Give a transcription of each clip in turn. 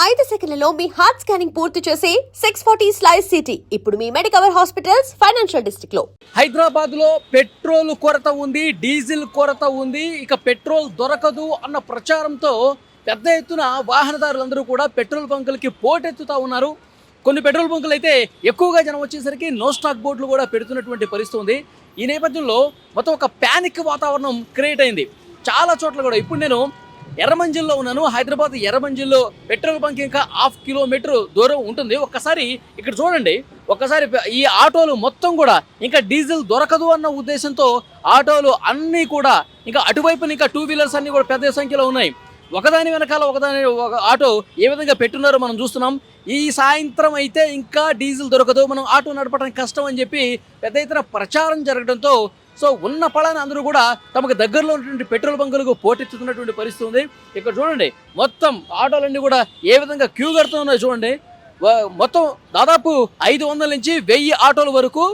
5 సెకన్లలో మీ heart scanning పూర్తి చేసి 640 స్లైస్ సిటీ ఇప్పుడు మీ మెడికవర్ హాస్పిటల్స్ ఫైనాన్షియల్ డిస్ట్రిక్ట్ లో. హైదరాబాద్ లో పెట్రోల్ కొరత ఉంది, డీజిల్ కొరత ఉంది, ఇక పెట్రోల్ దొరకదు అన్న ప్రచారంతో పెద్ద ఎత్తున వాహనదారులందరూ కూడా పెట్రోల్ బంకులకి పోటెత్తుతా ఉన్నారు. కొన్ని పెట్రోల్ బంకులు అయితే ఎక్కువగా జనం వచ్చేసరికి నో స్టాక్ బోర్డులు కూడా పెడుతున్నటువంటి పరిస్థితి ఉంది. ఈ నేపథ్యంలో మొత్తం ఒక ప్యానిక్ వాతావరణం క్రియేట్ అయింది చాలా చోట్ల కూడా. ఇప్పుడు నేను ఎర్రమంజిల్లో ఉన్నాను. హైదరాబాద్ ఎర్రమంజిల్లో పెట్రోల్ బంక్ ఇంకా 1/2 కిలోమీటర్ దూరం ఉంటుంది. ఒక్కసారి ఇక్కడ చూడండి, ఒక్కసారి ఈ ఆటోలు మొత్తం కూడా ఇంకా డీజిల్ దొరకదు అన్న ఉద్దేశంతో ఆటోలు అన్నీ కూడా ఇంకా అటువైపున ఇంకా 2 వీలర్స్ అన్నీ కూడా పెద్ద సంఖ్యలో ఉన్నాయి. ఒకదాని వెనకాల ఒక ఆటో ఏ విధంగా పెట్టున్నారో మనం చూస్తున్నాం. ఈ సాయంత్రం అయితే ఇంకా డీజిల్ దొరకదు, మనం ఆటో నడపడానికి కష్టం అని చెప్పి పెద్ద ఎత్తున ప్రచారం జరగడంతో సో ఉన్న పళాన్ని అందరూ కూడా తమకు దగ్గరలో ఉన్నటువంటి పెట్రోల్ బంకులకు పోటెత్తుతున్నటువంటి పరిస్థితి ఉంది. ఇక్కడ చూడండి, మొత్తం ఆటోలన్నీ కూడా ఏ విధంగా క్యూ కడుతున్నాయో చూడండి. మొత్తం దాదాపు 500 నుంచి 1000 ఆటోల వరకు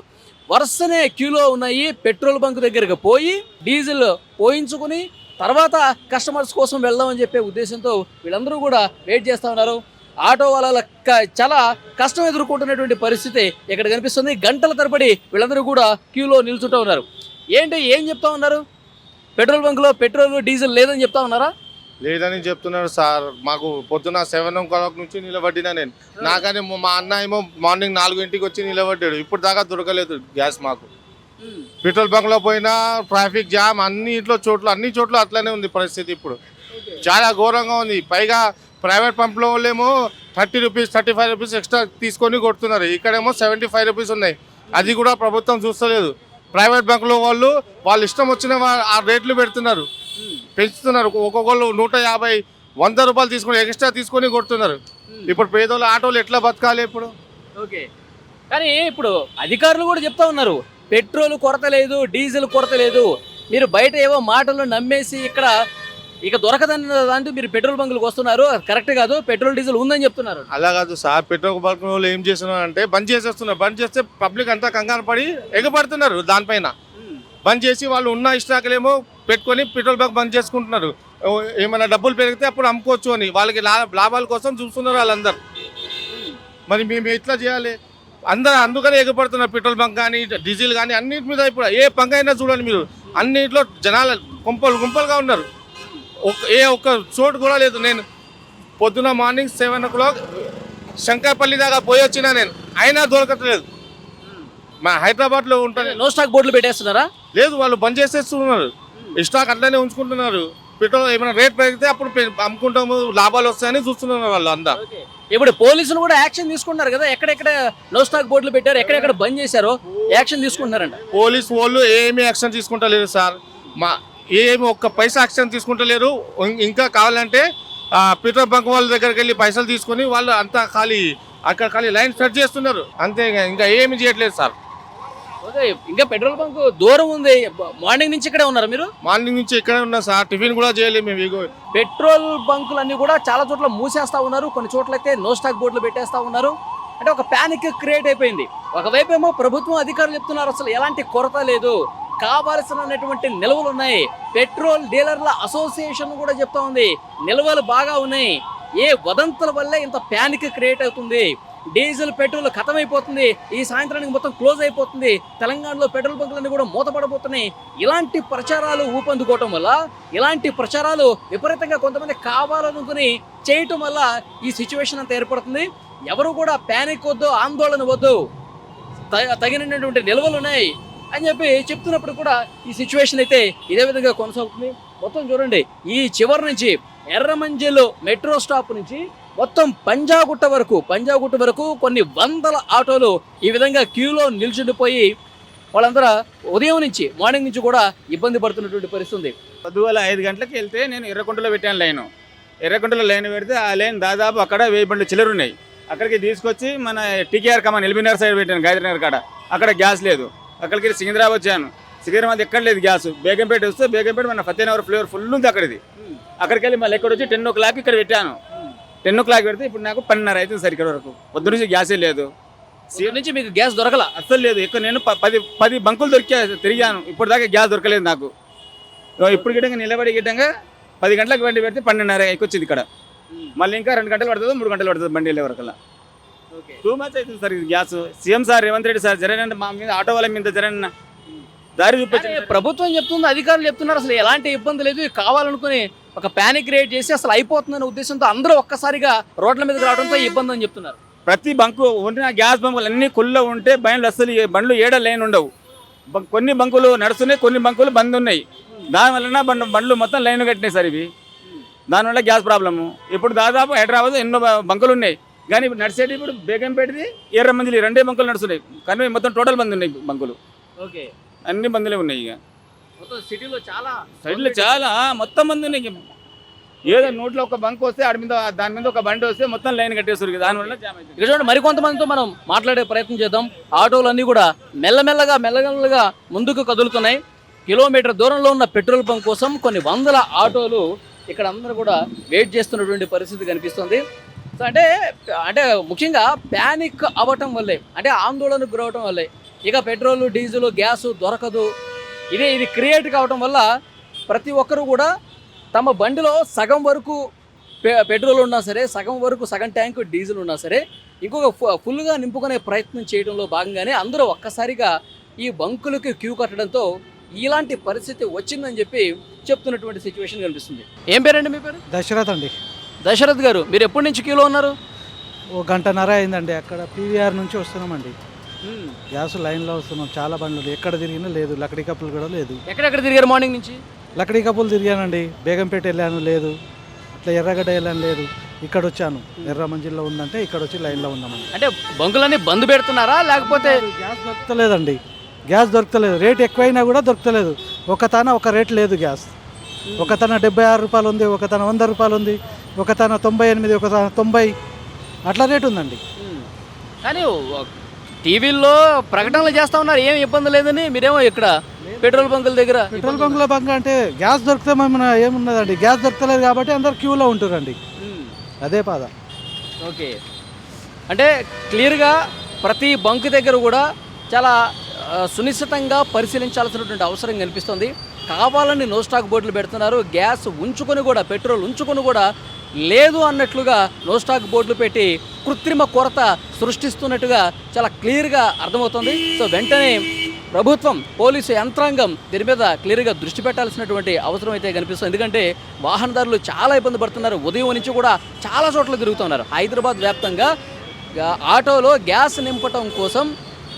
వరుసనే క్యూలో ఉన్నాయి. పెట్రోల్ బంక్ దగ్గరకు పోయి డీజిల్ పోయించుకుని తర్వాత కస్టమర్స్ కోసం వెళ్దామని చెప్పే ఉద్దేశంతో వీళ్ళందరూ కూడా వెయిట్ చేస్తూ ఉన్నారు. ఆటో వాళ్ళ చాలా కష్టం ఎదుర్కొంటున్నటువంటి పరిస్థితి ఇక్కడ కనిపిస్తుంది. గంటల తరబడి వీళ్ళందరూ కూడా క్యూలో నిల్చుంటూ ఉన్నారు. ఏం చెప్తా ఉన్నారు? పెట్రోల్ బంక్లో పెట్రోల్ డీజిల్ లేదని చెప్తా ఉన్నారా? లేదని చెప్తున్నారు సార్. మాకు పొద్దున 7 o'clock నుంచి నిలబడినా నేను. నాకని మా అన్న ఏమో మార్నింగ్ 4 వచ్చి నిలబడ్డాడు. ఇప్పుడు దాకా దొరకలేదు గ్యాస్ మాకు. పెట్రోల్ బంక్లో పోయినా ట్రాఫిక్ జామ్, అన్ని చోట్ల అట్లనే ఉంది పరిస్థితి. ఇప్పుడు చాలా ఘోరంగా ఉంది. పైగా ప్రైవేట్ పంప్లో వాళ్ళేమో 30 రూపీస్ 35 రూపీస్ ఎక్స్ట్రా తీసుకొని కొడుతున్నారు. ఇక్కడేమో 75 రూపీస్ ఉన్నాయి. అది కూడా ప్రభుత్వం చూస్తలేదు. ప్రైవేట్ బ్యాంకులో వాళ్ళు ఇష్టం వచ్చిన ఆ రేట్లు పెడుతున్నారు, పెంచుతున్నారు. ఒక్కొక్కళ్ళు 150 100 రూపాయలు తీసుకొని ఎక్స్ట్రా తీసుకొని కొడుతున్నారు. ఇప్పుడు పేదోళ్ళ ఆటోలు ఎట్లా బతకాలి ఇప్పుడు? ఓకే, కానీ ఇప్పుడు అధికారులు కూడా చెప్తా ఉన్నారు పెట్రోల్ కొరత లేదు, డీజిల్ కొరత లేదు. మీరు బయట ఏవో మాటలు నమ్మేసి ఇక్కడ ఇక దొరకదని అంటూ మీరు పెట్రోల్ బంకులకు వస్తున్నారు. కరెక్ట్ కాదు, పెట్రోల్ డీజిల్ ఉందని చెప్తున్నారు. అలా కాదు సార్, పెట్రోల్ బంక్ వాళ్ళు ఏం చేస్తున్నారు అంటే బంద్ చేసేస్తున్నారు. బంద్ చేస్తే పబ్లిక్ అంతా కంగారు పడి ఎగబడుతున్నారు. దానిపైన బంద్ చేసి వాళ్ళు ఉన్న ఇష్టాకలేమో పెట్టుకొని పెట్రోల్ బంక్ బంద్ చేసుకుంటున్నారు. ఏమైనా డబ్బులు పెరిగితే అప్పుడు అమ్ముకోవచ్చు అని వాళ్ళకి లాభాల కోసం చూస్తున్నారు వాళ్ళందరూ. మరి మేము ఎట్లా చేయాలి? అందుకనే ఎగబడుతున్నారు. పెట్రోల్ బంక్ కానీ డీజిల్ కానీ అన్నింటి మీద. ఇప్పుడు ఏ బంక్ అయినా చూడండి మీరు, అన్నింటిలో జనాలు గుంపలుగా ఉన్నారు. ఒక్క చోటు కూడా లేదు. నేను పొద్దున మార్నింగ్ 7 o'clock శంకరపల్లి దాకా పోయి వచ్చినా నేను, అయినా దొరకట్లేదు. మా హైదరాబాద్లో ఉంటాను. నో స్టాక్ బోర్డులు పెట్టేస్తున్నారా? లేదు, వాళ్ళు బంద్ చేసేస్తున్నారు. స్టాక్ అట్లనే ఉంచుకుంటున్నారు. పెట్రోల్ ఏమైనా రేట్ పెరిగితే అప్పుడు అమ్ముకుంటాము, లాభాలు వస్తాయని చూస్తున్నారు వాళ్ళు అంతా. ఇప్పుడు పోలీసులు కూడా యాక్షన్ తీసుకుంటున్నారు కదా, ఎక్కడెక్కడ నో స్టాక్ బోర్డులు పెట్టారు, ఎక్కడెక్కడ బంద్ చేశారో యాక్షన్ తీసుకుంటున్నారంట. పోలీసు వాళ్ళు ఏమీ యాక్షన్ తీసుకుంటలేరు సార్. ఏమి ఒక్క పైసా యాక్షన్ తీసుకుంటలేరు. ఇంకా కావాలంటే పెట్రోల్ బంక్ వాళ్ళ దగ్గరికి వెళ్ళి పైసలు తీసుకొని వాళ్ళు అంతా ఖాళీ లైన్ సెట్ చేస్తున్నారు అంతే. ఇంకా ఏమి చేయట్లేదు సార్. ఓకే, ఇంకా పెట్రోల్ బంక్ దూరం ఉంది. మార్నింగ్ నుంచి ఇక్కడే ఉన్నారు మీరు? మార్నింగ్ నుంచి ఇక్కడే ఉన్నా సార్. టిఫిన్ కూడా చేయలేదు మేము. పెట్రోల్ బంకులు అన్ని కూడా చాలా చోట్ల మూసేస్తా ఉన్నారు, కొన్ని చోట్ల అయితే నో స్టాక్ బోర్డులు పెట్టేస్తా ఉన్నారు. అంటే ఒక ప్యానిక్ క్రియేట్ అయిపోయింది. ఒకవైపు ఏమో ప్రభుత్వం అధికారులు చెప్తున్నారు అసలు ఎలాంటి కొరత లేదు, కావాల్సినటువంటి నిల్వలు ఉన్నాయి. పెట్రోల్ డీలర్ల అసోసియేషన్ కూడా చెప్తా ఉంది నిల్వలు బాగా ఉన్నాయి. ఏ వదంతుల వల్లే ఇంత ప్యానిక్ క్రియేట్ అవుతుంది, డీజిల్ పెట్రోల్ ఖతమైపోతుంది, ఈ సాయంత్రానికి మొత్తం క్లోజ్ అయిపోతుంది, తెలంగాణలో పెట్రోల్ బంకులన్నీ కూడా మూతపడబోతున్నాయి. ఇలాంటి ప్రచారాలు ఊపందుకోవటం వల్ల, ఇలాంటి ప్రచారాలు విపరీతంగా కొంతమంది కావాలనుకుని చేయటం వల్ల ఈ సిచ్యువేషన్ అంతా ఏర్పడుతుంది. ఎవరు కూడా ప్యానిక్ వద్దు, ఆందోళన వద్దు, తగినటువంటి నిల్వలు ఉన్నాయి అని చెప్పి చెప్తున్నప్పుడు కూడా ఈ సిచ్యువేషన్ అయితే ఇదే విధంగా కొనసాగుతుంది. మొత్తం చూడండి, ఈ చివరి నుంచి ఎర్రమంజిల్ మెట్రో స్టాప్ నుంచి మొత్తం పంజాగుట్ట వరకు కొన్ని వందల ఆటోలు ఈ విధంగా క్యూలో నిల్చుండిపోయి వాళ్ళందరూ ఉదయం నుంచి మార్నింగ్ నుంచి కూడా ఇబ్బంది పడుతున్నటువంటి పరిస్థితి. పొద్దుగల 5 గంటలకు వెళ్తే నేను ఎర్రకుంటలో పెట్టాను లైను. ఎర్రకుంటలో లైన్ పెడితే ఆ లైన్ దాదాపు అక్కడ 1000 బండ్లు చిల్లర ఉన్నాయి. అక్కడికి తీసుకొచ్చి మన టీకేఆర్ కమాన్ ఎల్బీనగర్ సైడ్ పెట్టాను, గాయత్రినగర్ కాడ. అక్కడ గ్యాస్ లేదు. అక్కడికి సికింద్రాబాద్ వచ్చాను. సికింద్రాబాద్ ఎక్కడ లేదు గ్యాస్. బేగంపేట వస్తే బేగంపేట మన ఫతేనగర్ ఫ్లేవర్ ఫుల్ ఉంది అక్కడిది. అక్కడికి వెళ్ళి మళ్ళీ ఎక్కడ వచ్చి 10 o'clock ఇక్కడ పెట్టాను. 10 o'clock పెడితే ఇప్పుడు నాకు 12:30 అవుతుంది సార్. ఇక్కడ వరకు పొద్దు నుంచి గ్యాసే లేదు. నుంచి మీకు గ్యాస్ దొరకల? అస్సలు లేదు. ఇక్కడ నేను 10 బంకులు తిరిగాను, ఇప్పుడు దాకా గ్యాస్ దొరకలేదు నాకు. ఇప్పుడు గిట్టంగా నిలబడి 10 గంటలకు బండి పెడితే 12:30 వచ్చింది ఇక్కడ. మళ్ళీ ఇంకా 2 గంటలు పడుతుంది 3 గంటలు పడుతుంది బండి వెళ్ళే వరకల్లా. ఓకే. టూ మచ్ అవుతుంది సార్ ఇది gas. CM sir Revanth Reddy sir జరగండి మా మీద ఆటో వాళ్ళ మీద జరగండి దారి చూపించండి. ప్రభుత్వం చెప్తుంది, అధికారులు చెప్తున్నారు అసలు ఎలాంటి ఇబ్బంది లేదు, ఇది కావాలనుకుని ఒక ప్యానిక్ క్రియేట్ చేసి అసలు అయిపోతుందనే ఉద్దేశంతో అందరూ ఒక్కసారిగా రోడ్ల మీదకి రావడంతో ఈ ఇబ్బంది అని చెప్తున్నారు. ప్రతి బంకు ఉన్న గ్యాస్ బంకులు అన్ని కుళ్ళ ఉంటే బండ్లు అసలు ఈ బండ్లు ఏడ లైన్ ఉండవు. కొన్ని బంకులు నడుస్తున్నాయి, కొన్ని బంకులు బంద్ ఉన్నాయి. దానివల్ల బండ్లు మొత్తం లైన్ కట్టినాయి సార్ ఇవి. దానివల్ల గ్యాస్ ప్రాబ్లము. ఇప్పుడు దాదాపు హైదరాబాద్ ఎన్నో బంకులు ఉన్నాయి, కానీ ఇప్పుడు నడిచేటి ఇప్పుడు బేగంపేటది ఎర్రమంజిలి 2 బంకులు నడుస్తున్నాయి. కానీ మొత్తం టోటల్ బంద్ ఉన్నాయి బంకులు, ఓకే. అన్ని బందులే ఉన్నాయి. ఇక మొత్తం సిటీలో చాలా సైడ్లో చాలా మొత్తం మంది ఉన్నాయి. ఏదో నోట్లో ఒక బంక్ వస్తే దాని మీద ఒక బండి వస్తే మొత్తం లైన్ కట్టేస్తారు. దానివల్ల జామ్ అవుతుంది. ఇక చూడండి, మరికొంతమందితో మనం మాట్లాడే ప్రయత్నం చేద్దాం. ఆటోలు అన్నీ కూడా మెల్లమెల్లగా ముందుకు కదులుతున్నాయి. కిలోమీటర్ దూరంలో ఉన్న పెట్రోల్ బంక్ కోసం కొన్ని వందల ఆటోలు ఇక్కడ అందరూ కూడా వెయిట్ చేస్తున్నటువంటి పరిస్థితి కనిపిస్తుంది. సో అంటే ముఖ్యంగా ప్యానిక్ అవ్వటం వల్లే, అంటే ఆందోళనకు గురవటం వల్లే ఇక పెట్రోల్ డీజిల్ గ్యాస్ దొరకదు, ఇది క్రియేట్ కావటం వల్ల ప్రతి ఒక్కరు కూడా తమ బండిలో సగం వరకు పెట్రోల్ ఉన్నా సరే, సగం ట్యాంకు డీజిల్ ఉన్నా సరే ఇంకొక ఫుల్గా నింపుకునే ప్రయత్నం చేయడంలో భాగంగానే అందరూ ఒక్కసారిగా ఈ బంకులకి క్యూ కట్టడంతో ఇలాంటి పరిస్థితి వచ్చిందని చెప్పి చెప్తున్నటువంటి సిచ్యువేషన్ కనిపిస్తుంది. ఏం పేరండి మీ పేరు? దశరథ్ అండి. దశరథ్ గారు, మీరు ఎప్పటి నుంచి క్యూలో ఉన్నారు? ఓ గంటన్నర అయిందండి. అక్కడ పీవీఆర్ నుంచి వస్తున్నామండి. గ్యాస్ లైన్లో వస్తున్నాం. చాలా బండ్లు ఎక్కడ తిరిగినా లేదు. లక్కడి కప్పులు కూడా లేదు. ఎక్కడెక్కడ తిరిగారు మార్నింగ్ నుంచి? లక్కడి కప్పులు తిరిగానండి, బేగంపేట వెళ్ళాను లేదు, అట్లా ఎర్రగడ్డ వెళ్ళాను లేదు, ఇక్కడ వచ్చాను ఎర్రమంజిల్లో ఉందంటే ఇక్కడ వచ్చి లైన్లో ఉన్నామండి. అంటే బంకులన్నీ బంద్ పెడుతున్నారా లేకపోతే? గ్యాస్ దొరకలేదండి, గ్యాస్ దొరకలేదు. రేట్ ఎక్కువైనా కూడా దొరకలేదు. ఒక రేట్ లేదు గ్యాస్. ఒక తన 76 రూపాయలు ఉంది, ఒక తన 100 రూపాయలు ఉంది, ఒక తన 98, ఒక తన 90 అట్లా రేట్ ఉందండి. కానీ టీవీల్లో ప్రకటనలు చేస్తా ఉన్నారు ఏం ఇబ్బంది లేదని, మీరేమో ఇక్కడ పెట్రోల్ బంకుల దగ్గర. పెట్రోల్ బంక్ అంటే గ్యాస్ దొరికితే మన ఏమున్నదండి, గ్యాస్ దొరకలేదు కాబట్టి అందరు క్యూలో ఉంటురండి. అదే బాధ. ఓకే. అంటే క్లియర్గా ప్రతి బంక్ దగ్గర కూడా చాలా సునిశ్చితంగా పరిశీలించాల్సినటువంటి అవసరం కనిపిస్తుంది. కావాలని నో స్టాక్ బోర్డులు పెడుతున్నారు. గ్యాస్ ఉంచుకొని కూడా, పెట్రోల్ ఉంచుకొని కూడా లేదు అన్నట్లుగా నో స్టాక్ బోర్డులు పెట్టి కృత్రిమ కొరత సృష్టిస్తున్నట్టుగా చాలా క్లియర్గా అర్థమవుతుంది. సో వెంటనే ప్రభుత్వం, పోలీసు యంత్రాంగం దీని మీద క్లియర్గా దృష్టి పెట్టాల్సినటువంటి అవసరం అయితే కనిపిస్తుంది. ఎందుకంటే వాహనదారులు చాలా ఇబ్బంది పడుతున్నారు. ఉదయం నుంచి కూడా చాలా చోట్ల తిరుగుతున్నారు. హైదరాబాద్ వ్యాప్తంగా ఆటోలో గ్యాస్ నింపటం కోసం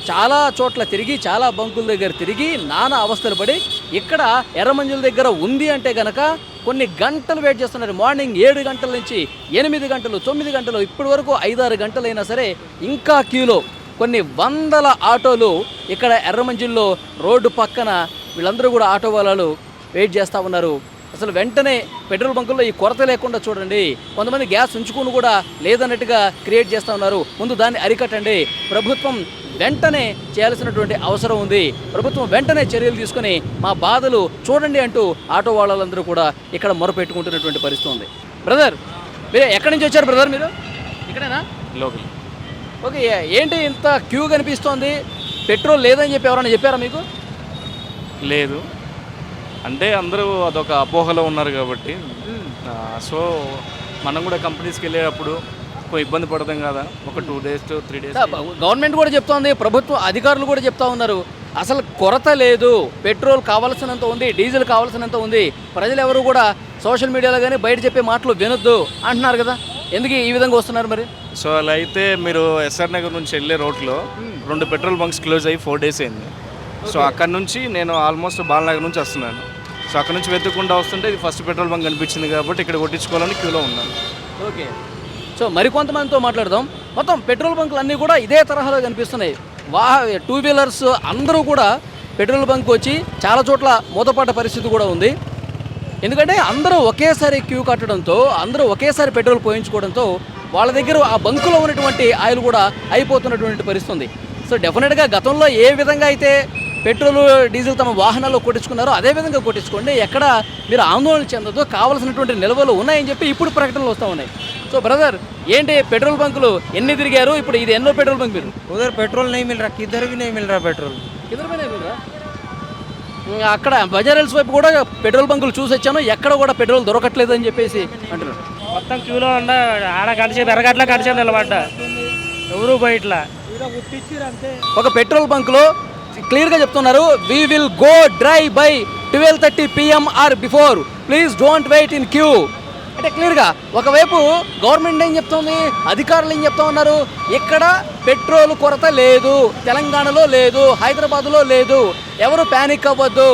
చాలా చోట్ల తిరిగి, చాలా బంకుల దగ్గర తిరిగి నానా అవస్థలు పడి ఇక్కడ ఎర్రమంజిల్ దగ్గర ఉంది అంటే కనుక కొన్ని గంటలు వెయిట్ చేస్తున్నారు. మార్నింగ్ 7 గంటల నుంచి 8 గంటలు, 9 గంటలు, ఇప్పటి వరకు 5-6 గంటలైనా సరే ఇంకా క్యూలో కొన్ని వందల ఆటోలు ఇక్కడ ఎర్రమంజిల్లో రోడ్డు పక్కన వీళ్ళందరూ కూడా ఆటో వాళ్ళు వెయిట్ చేస్తూ ఉన్నారు. అసలు వెంటనే పెట్రోల్ బంకుల్లో ఈ కొరత లేకుండా చూడండి. కొంతమంది గ్యాస్ ఉంచుకుని కూడా లేదన్నట్టుగా క్రియేట్ చేస్తూ ఉన్నారు. ముందు దాన్ని అరికట్టండి. ప్రభుత్వం వెంటనే చేయాల్సినటువంటి అవసరం ఉంది. ప్రభుత్వం వెంటనే చర్యలు తీసుకుని మా బాధలు చూడండి అంటూ ఆటో వాళ్ళందరూ కూడా ఇక్కడ మొరపెట్టుకుంటున్నటువంటి పరిస్థితి ఉంది. బ్రదర్, మీరు ఎక్కడి నుంచి వచ్చారు బ్రదర్? మీరు ఇక్కడేనా? లోకల్. ఓకే. ఏంటి ఇంత క్యూ కనిపిస్తోంది? పెట్రోల్ లేదని చెప్పి ఎవరైనా చెప్పారా మీకు? లేదు, అంటే అందరూ అదొక అపోహలో ఉన్నారు కాబట్టి. సో మనం కూడా కంపెనీస్కి వెళ్ళేటప్పుడు ఇబ్బంది పడతాం కదా, ఒక 2 days to 3 days. గవర్నమెంట్ కూడా చెప్తోంది, ప్రభుత్వ అధికారులు కూడా చెప్తా ఉన్నారు అసలు కొరత లేదు, పెట్రోల్ కావాల్సినంత ఉంది, డీజిల్ కావాల్సినంత ఉంది. ప్రజలు ఎవరు కూడా సోషల్ మీడియాలో కానీ బయట చెప్పే మాటలు వినొద్దు అంటున్నారు కదా. ఎందుకు ఈ విధంగా వస్తున్నారు మరి? సో అలా అయితే మీరు ఎస్ఆర్ నగర్ నుంచి వెళ్ళే రోడ్లో 2 పెట్రోల్ బంక్స్ క్లోజ్ అయ్యి 4 days అయింది. సో అక్కడ నుంచి నేను ఆల్మోస్ట్ బాలనగర్ నుంచి వస్తున్నాను. సో అక్కడ నుంచి వెతుక్కుంటూ వస్తుంటే ఇది ఫస్ట్ పెట్రోల్ బంక్ కనిపించింది కాబట్టి ఇక్కడ కొట్టించుకోవాలని క్యూలో ఉన్నాను. ఓకే. సో మరికొంతమందితో మాట్లాడదాం. మొత్తం పెట్రోల్ బంకులు అన్నీ కూడా ఇదే తరహాలో కనిపిస్తున్నాయి. 2 వీలర్స్ అందరూ కూడా పెట్రోల్ బంక్ వచ్చి చాలా చోట్ల మూతపడ్డ పరిస్థితి కూడా ఉంది. ఎందుకంటే అందరూ ఒకేసారి క్యూ కట్టడంతో, అందరూ ఒకేసారి పెట్రోల్ పోయించుకోవడంతో వాళ్ళ దగ్గర ఆ బంకులో ఉన్నటువంటి ఆయిల్ కూడా అయిపోతున్నటువంటి పరిస్థితి ఉంది. సో డెఫినెట్గా గతంలో ఏ విధంగా అయితే పెట్రోల్ డీజిల్ తమ వాహనాల్లో కొట్టించుకున్నారో అదే విధంగా కొట్టించుకోండి. ఎక్కడ మీరు ఆందోళన చెందదు, కావాల్సినటువంటి నిల్వలు ఉన్నాయని చెప్పి ఇప్పుడు ప్రకటనలు వస్తూ ఉన్నాయి. సో బ్రదర్, ఏంటి పెట్రోల్ బంకులు ఎన్ని తిరిగారు? ఇప్పుడు ఇది ఎన్నో పెట్రోల్ బంక్? మీరు उधर पेट्रोल नहीं मिल रहा, किधर भी नहीं मिल रहा पेट्रोल. అక్కడ బజార్ హిల్స్ వైపు కూడా పెట్రోల్ బంకులు చూసి వచ్చాను, ఎక్కడ కూడా పెట్రోల్ దొరకట్లేదు అని చెప్పేసి అంటున్నారు. మొత్తం క్యూలో ఉన్న ఆడ గడిచేపు ఎర్రగట్ల గడిచేపు నిలబడ్డా ఎవరు బయట్లా. ఒక పెట్రోల్ బంక్లో క్లియర్గా చెప్తున్నారు, we will go dry by 12:30 PM or before, please don't wait in queue. అంటే క్లియర్గా ఒకవైపు గవర్నమెంట్ ఏం చెప్తుంది, అధికారులు ఏం చెప్తా ఉన్నారు, ఇక్కడ పెట్రోల్ కొరత లేదు, తెలంగాణలో లేదు, హైదరాబాద్లో లేదు, ఎవరు ప్యానిక్ అవ్వద్దు,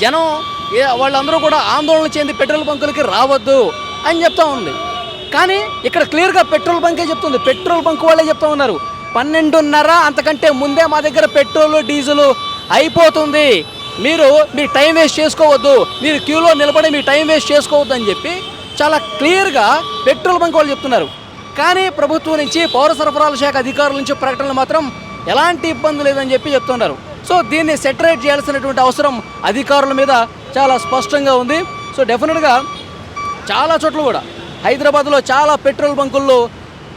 జనం వాళ్ళందరూ కూడా ఆందోళన చెంది పెట్రోల్ బంకులకి రావద్దు అని చెప్తా ఉంది. కానీ ఇక్కడ క్లియర్గా పెట్రోల్ బంకే చెప్తుంది, పెట్రోల్ బంక్ వాళ్ళే చెప్తా ఉన్నారు 12:30 అంతకంటే ముందే మా దగ్గర పెట్రోల్ డీజిల్ అయిపోతుంది, మీరు మీ టైం వేస్ట్ చేసుకోవద్దు, మీరు క్యూలో నిలబడి మీ టైం వేస్ట్ చేసుకోవద్దు అని చెప్పి చాలా క్లియర్గా పెట్రోల్ బంక్ వాళ్ళు చెప్తున్నారు. కానీ ప్రభుత్వం నుంచి పౌర సరఫరాల శాఖ అధికారుల నుంచి ప్రకటనలు మాత్రం ఎలాంటి ఇబ్బంది లేదని చెప్పి చెప్తున్నారు. సో దీన్ని సెటరేట్ చేయాల్సినటువంటి అవసరం అధికారుల మీద చాలా స్పష్టంగా ఉంది. సో డెఫినెట్గా చాలా చోట్ల కూడా హైదరాబాద్లో చాలా పెట్రోల్ బంకుల్లో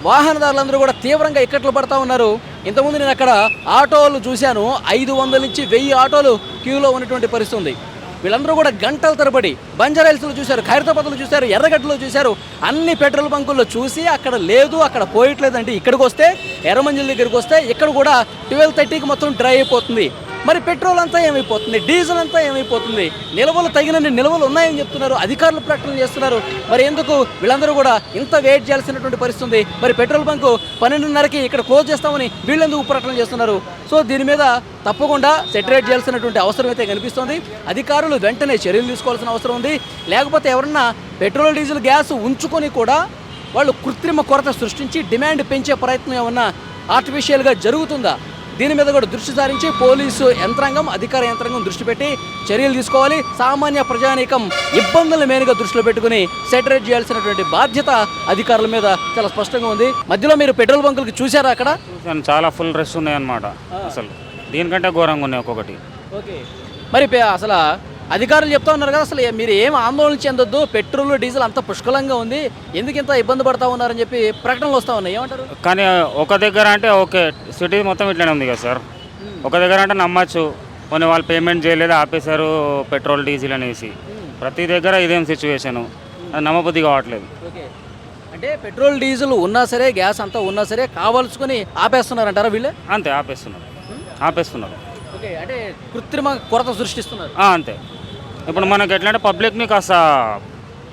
వాహనదారులందరూ కూడా తీవ్రంగా ఇక్కట్లు పడతా ఉన్నారు. ఇంతకుముందు నేను అక్కడ ఆటోలు చూశాను, 500 నుంచి 1000 ఆటోలు క్యూలో ఉన్నటువంటి పరిస్థితి ఉంది. వీళ్ళందరూ కూడా గంటల తరబడి బంజారాహిల్స్లో చూశారు, ఖైరతాబాద్లో చూశారు, ఎర్రగడ్డలో చూశారు, అన్ని పెట్రోల్ బంకుల్లో చూసి అక్కడ లేదు, అక్కడ పోయట్లేదు అంటే ఇక్కడికి వస్తే ఎర్రమంజిల్ దగ్గరికి వస్తే ఇక్కడ కూడా 12:30కి మొత్తం డ్రై అయిపోతుంది. మరి పెట్రోల్ అంతా ఏమైపోతుంది, డీజిల్ అంతా ఏమైపోతుంది, నిల్వలు తగినన్ని నిల్వలు ఉన్నాయని చెప్తున్నారు, అధికారులు ప్రకటనలు చేస్తున్నారు. మరి ఎందుకు వీళ్ళందరూ కూడా ఇంత వెయిట్ చేయాల్సినటువంటి పరిస్థితి ఉంది? మరి పెట్రోల్ బంకు 12:30కి ఇక్కడ క్లోజ్ చేస్తామని వీళ్ళెందుకు ప్రకటనలు చేస్తున్నారు? సో దీని మీద తప్పకుండా సెటరేట్ చేయాల్సినటువంటి అవసరం అయితే కనిపిస్తోంది. అధికారులు వెంటనే చర్యలు తీసుకోవాల్సిన అవసరం ఉంది. లేకపోతే ఎవరన్నా పెట్రోల్ డీజిల్ గ్యాస్ ఉంచుకొని కూడా వాళ్ళు కృత్రిమ కొరత సృష్టించి డిమాండ్ పెంచే ప్రయత్నం ఏమన్నా ఆర్టిఫిషియల్గా జరుగుతుందా? దీని మీద కూడా దృష్టి సారించి పోలీసు యంత్రాంగం, అధికార యంత్రాంగం దృష్టి పెట్టి చర్యలు తీసుకోవాలి. సామాన్య ప్రజానీకం ఇబ్బందుల మేలుగా దృష్టిలో పెట్టుకుని సెటరేట్ చేయాల్సినటువంటి బాధ్యత అధికారుల మీద చాలా స్పష్టంగా ఉంది. మధ్యలో మీరు పెట్రోల్ బంకులకి చూసారా? అక్కడ చూసాను, చాలా ఫుల్ రష్ ఉన్నాయి అన్నమాట. అసలు దీనికంటే ఘోరంగా ఉన్నాయి ఒక్కొక్కటి. ఓకే, మరి అసలు అధికారులు చెప్తా ఉన్నారు కదా, అసలు మీరు ఏం ఆందోళన చెందొద్దు, పెట్రోల్ డీజిల్ అంత పుష్కలంగా ఉంది, ఎందుకు ఇంత ఇబ్బంది పడతా ఉన్నారని చెప్పి ప్రకటనలు వస్తూ ఉన్నాయి, ఏమంటారు? కానీ ఒక దగ్గర అంటే ఓకే, సిటీ మొత్తం ఇట్లానే ఉంది కదా సార్. ఒక దగ్గర అంటే నమ్మచ్చు, కొన్ని వాళ్ళు పేమెంట్ చేయలేదు ఆపేశారు పెట్రోల్ డీజిల్ అనేసి. ప్రతి దగ్గర ఇదేం సిచ్యువేషను, అది నమ్మబుద్ధి కావట్లేదు. ఓకే, అంటే పెట్రోల్ డీజిల్ ఉన్నా సరే, గ్యాస్ అంతా ఉన్నా సరే కావాల్సుకొని ఆపేస్తున్నారంటారా వీళ్ళే? అంతే, ఆపేస్తున్నారు. ఓకే, అంటే కృత్రిమ కొరత సృష్టిస్తున్నారు. అంతే. ఇప్పుడు మనకి ఎట్లా అంటే పబ్లిక్ని కాస్త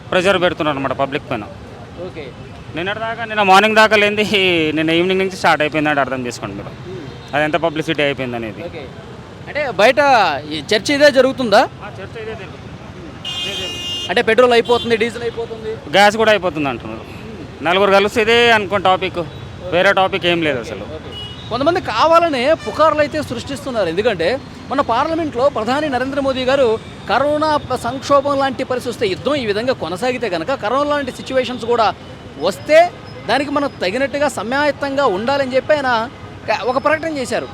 ప్రెజర్ పెడుతున్నారు అనమాట పబ్లిక్ పైన. ఓకే, నిన్న మార్నింగ్ దాకా లేనిది నిన్న ఈవినింగ్ నుంచి స్టార్ట్ అయిపోయిందంటే అర్థం చేసుకోండి మీరు, అది ఎంత పబ్లిసిటీ అయిపోయింది అనేది. ఓకే, అంటే బయట ఈ చర్చ ఇదే జరుగుతుందా? చర్చ ఇదే జరుగుతుంది. అంటే పెట్రోల్ అయిపోతుంది, డీజిల్ అయిపోతుంది, గ్యాస్ కూడా అయిపోతుంది అంటున్నారు. నలుగురు కలిసి ఇదే అనుకోండి టాపిక్, వేరే టాపిక్ ఏం లేదు అసలు. కొంతమంది కావాలనే పుకార్లు అయితే సృష్టిస్తున్నారు. ఎందుకంటే మన పార్లమెంట్లో ప్రధాని నరేంద్ర మోదీ గారు కరోనా సంక్షోభం లాంటి పరిస్థితి వస్తే, యుద్ధం ఈ విధంగా కొనసాగితే కనుక కరోనా లాంటి సిచ్యువేషన్స్ కూడా వస్తే దానికి మనం తగినట్టుగా సమాయత్తంగా ఉండాలని చెప్పి ఆయన ఒక ప్రకటన చేశారు.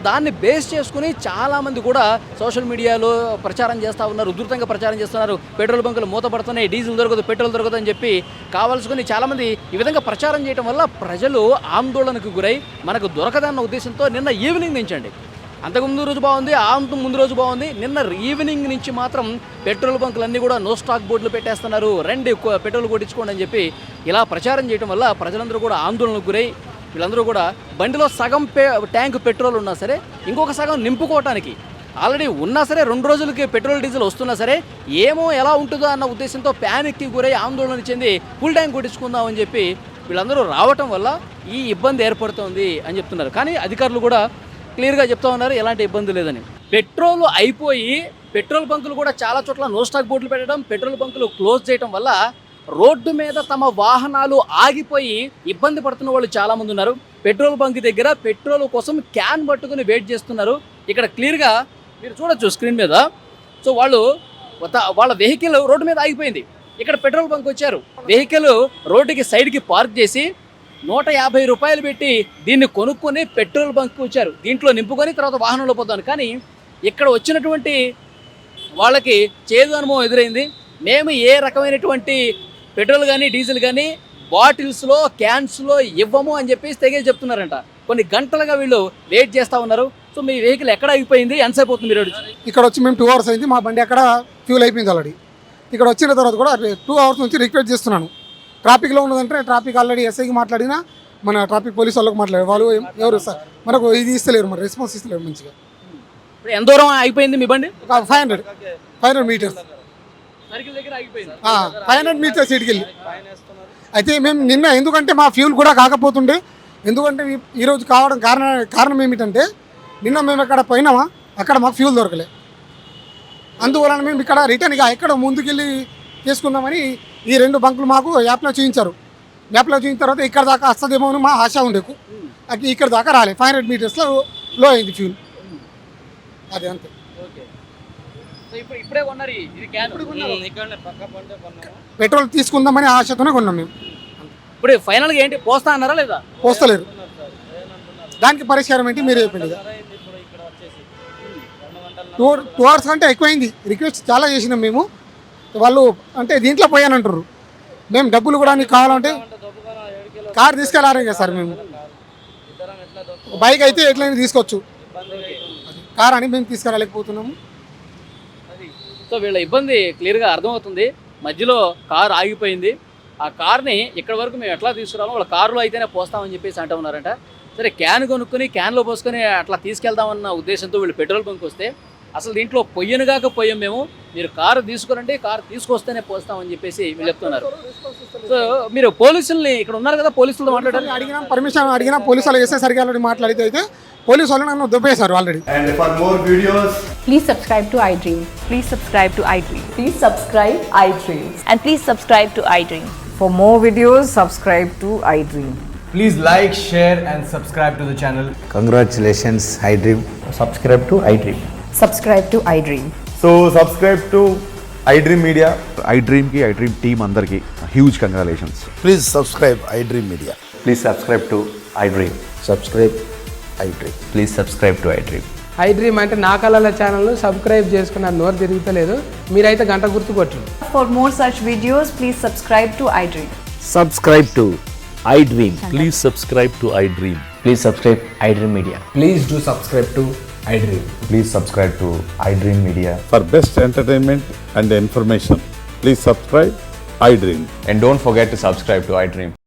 దాన్ని బేస్ చేసుకుని చాలామంది కూడా సోషల్ మీడియాలో ప్రచారం చేస్తూ ఉన్నారు, ఉధృతంగా ప్రచారం చేస్తున్నారు. పెట్రోల్ బంకులు మూతపడుతున్నాయి, డీజిల్ దొరకదు, పెట్రోల్ దొరకదు అని చెప్పి కావాల్సుకుని చాలామంది ఈ విధంగా ప్రచారం చేయడం వల్ల ప్రజలు ఆందోళనకు గురై మనకు దొరకదన్న ఉద్దేశంతో నిన్న ఈవినింగ్ నుంచి అండి, అంతకుముందు రోజు బాగుంది, ముందు రోజు బాగుంది, నిన్న ఈవినింగ్ నుంచి మాత్రం పెట్రోల్ బంకులన్నీ కూడా నో స్టాక్ బోర్డులు పెట్టేస్తున్నారు, రండి పెట్రోల్ కొట్టించుకోండి అని చెప్పి ఇలా ప్రచారం చేయడం వల్ల ప్రజలందరూ కూడా ఆందోళనకు గురై వీళ్ళందరూ కూడా బండిలో సగం ట్యాంక్ పెట్రోల్ ఉన్నా సరే ఇంకొక సగం నింపుకోవటానికి ఆల్రెడీ ఉన్నా సరే 2 రోజులకి పెట్రోల్ డీజిల్ వస్తున్నా సరే ఏమో ఎలా ఉంటుందో అన్న ఉద్దేశంతో ప్యానిక్కి గురై ఆందోళన చెంది ఫుల్ ట్యాంక్ కొట్టించుకుందాం అని చెప్పి వీళ్ళందరూ రావటం వల్ల ఈ ఇబ్బంది ఏర్పడుతుంది అని చెప్తున్నారు. కానీ అధికారులు కూడా క్లియర్గా చెప్తా ఉన్నారు ఎలాంటి ఇబ్బంది లేదని. పెట్రోల్ అయిపోయి పెట్రోల్ బంకులు కూడా చాలా చోట్ల నో స్టాక్ బోర్డులు పెట్టడం, పెట్రోల్ బంకులు క్లోజ్ చేయడం వల్ల రోడ్డు మీద తమ వాహనాలు ఆగిపోయి ఇబ్బంది పడుతున్న వాళ్ళు చాలామంది ఉన్నారు. పెట్రోల్ బంక్ దగ్గర పెట్రోల్ కోసం క్యాన్ పట్టుకుని వెయిట్ చేస్తున్నారు. ఇక్కడ క్లియర్గా మీరు చూడొచ్చు స్క్రీన్ మీద. సో వాళ్ళ వెహికల్ రోడ్డు మీద ఆగిపోయింది, ఇక్కడ పెట్రోల్ బంక్ వచ్చారు, వెహికల్ రోడ్డుకి సైడ్కి పార్క్ చేసి 150 రూపాయలు పెట్టి దీన్ని కొనుక్కొని పెట్రోల్ బంక్ వచ్చారు, దీంట్లో నింపుకొని తర్వాత వాహనంలో పోతాను. కానీ ఇక్కడ వచ్చినటువంటి వాళ్ళకి చేదు అనుభవం ఎదురైంది. మేము ఏ రకమైనటువంటి పెట్రోల్ కానీ డీజిల్ కానీ బాటిల్స్లో క్యాన్స్లో ఇవ్వము అని చెప్పేసి తెగేసి చెప్తున్నారంట. కొన్ని గంటలుగా వీళ్ళు వెయిట్ చేస్తూ ఉన్నారు. సో మీ వెహికల్ ఎక్కడ అయిపోయింది, ఎంతసేపు అవుతుంది మీరు? ఇక్కడ వచ్చి మేము 2 hours అయింది, మా బండి అక్కడ ఫ్యూల్ అయిపోయింది ఆల్రెడీ. ఇక్కడ వచ్చిన తర్వాత కూడా 2 hours నుంచి రిక్వెస్ట్ చేస్తున్నాను, ట్రాఫిక్లో ఉన్నదంటే ట్రాఫిక్ ఆల్రెడీ ఎస్ఐకి మాట్లాడినా మన ట్రాఫిక్ పోలీస్ వాళ్ళకి మాట్లాడారు. వాళ్ళు ఎవరు సార్ మనకు ఇది ఇస్తలేరు, మరి రెస్పాన్స్ ఇస్తలేరు మంచిగా. ఇప్పుడు ఎంత దూరం అయిపోయింది మీ బండి? ఒక 500 మీటర్స్, సర్కిల్ దగ్గర ఆగిపోయింది. 500 మీటర్స్ ఇటుకి వెళ్ళి. అయితే మేము నిన్న ఎందుకంటే మా ఫ్యూల్ కూడా కాకపోతుండే, ఎందుకంటే ఈరోజు కావడం కారణం ఏమిటంటే నిన్న మేము ఎక్కడ పోయినామా అక్కడ మాకు ఫ్యూల్ దొరకలే. అందువలన మేము ఇక్కడ రిటర్న్గా ఎక్కడ ముందుకెళ్ళి చేసుకుందామని ఈ 2 బంకులు మాకు యాప్లో చూపించారు. యాప్లో చూపించిన తర్వాత ఇక్కడ దాకా వస్తుందేమో అని మా ఆశ ఉండేకు, ఇక్కడ దాకా రాలే. 500 మీటర్స్లో లో అయింది ఫ్యూల్, అది అంతే. ఓకే, సో ఇప్పుడే కొన్నారు ఇది క్యాన్. పెట్రోల్ తీసుకుందామని ఆశతోనే కొన్నాం మేము. ఇప్పుడు ఫైనల్గా ఏంటి, పోస్తా అన్నారా లేదా? పోస్తలేరు. దానికి పరిష్కారం ఏంటి మీరు చెప్పండి. 2 hours కంటే ఎక్కువైంది. రిక్వెస్ట్ చాలా చేసినాం మేము, వాళ్ళు అంటే దీంట్లో పోయానంటారు. మేము డబ్బులు కూడా నీకు కావాలంటే కార్ తీసుకెళ్ళారు కదా సార్. మేము బైక్ అయితే ఎట్లయినా తీసుకోవచ్చు, కార్ అని మేము తీసుకెళ్ళలేకపోతున్నాము. సో వీళ్ళ ఇబ్బంది క్లియర్గా అర్థమవుతుంది. మధ్యలో కారు ఆగిపోయింది, ఆ కార్ని ఇక్కడ వరకు మేము ఎట్లా తీసుకురామో వాళ్ళ కారులో అయితేనే పోస్తామని చెప్పేసి అంటూ ఉన్నారంట. సరే, క్యాన్ కొనుక్కొని క్యాన్లో పోసుకొని అట్లా తీసుకెళ్దామన్న ఉద్దేశంతో వీళ్ళు పెట్రోల్ బంక్ వస్తే అసలు దీంట్లో పొయ్యనుగాక పోయాం మేము, మీరు కారు తీసుకురండి, కారు తీసుకొస్తేనే పోస్తామని చెప్పేసి వీళ్ళు చెప్తున్నారు. సో మీరు పోలీసుల్ని ఇక్కడ ఉన్నారు కదా, పోలీసులతో మాట్లాడారు. అడిగినా పర్మిషన్ అడిగినా పోలీసు వాళ్ళు వేసేసరికి ఆల్రెడీ మాట్లాడితే అయితే పోలీసు వాళ్ళు నన్ను దుబ్బేశారు already. And for more videos, please subscribe to iDream. Please subscribe to iDream. Please subscribe iDream. And please subscribe to iDream. For more videos, subscribe to iDream. please like, share and subscribe to the channel. Congratulations, iDream. Subscribe to iDream. Subscribe to iDream. So subscribe to iDream Media. iDream ki iDream team andarki huge congratulations. Please subscribe iDream media. Please subscribe to iDream. Subscribe iDream. Please subscribe to iDream. iDream అంటే నా కళల channel subscribe చేసుకున్న నోరు తిరుగుతలేదు, మీరైతే గంట గుర్తు కొట్టండి. For more such videos, please subscribe to iDream. Subscribe to iDream. Please subscribe to iDream. Please subscribe iDream Media. Please do subscribe to iDream. Please subscribe to iDream Media. For best entertainment and information please subscribe iDream. And don't forget to subscribe to iDream.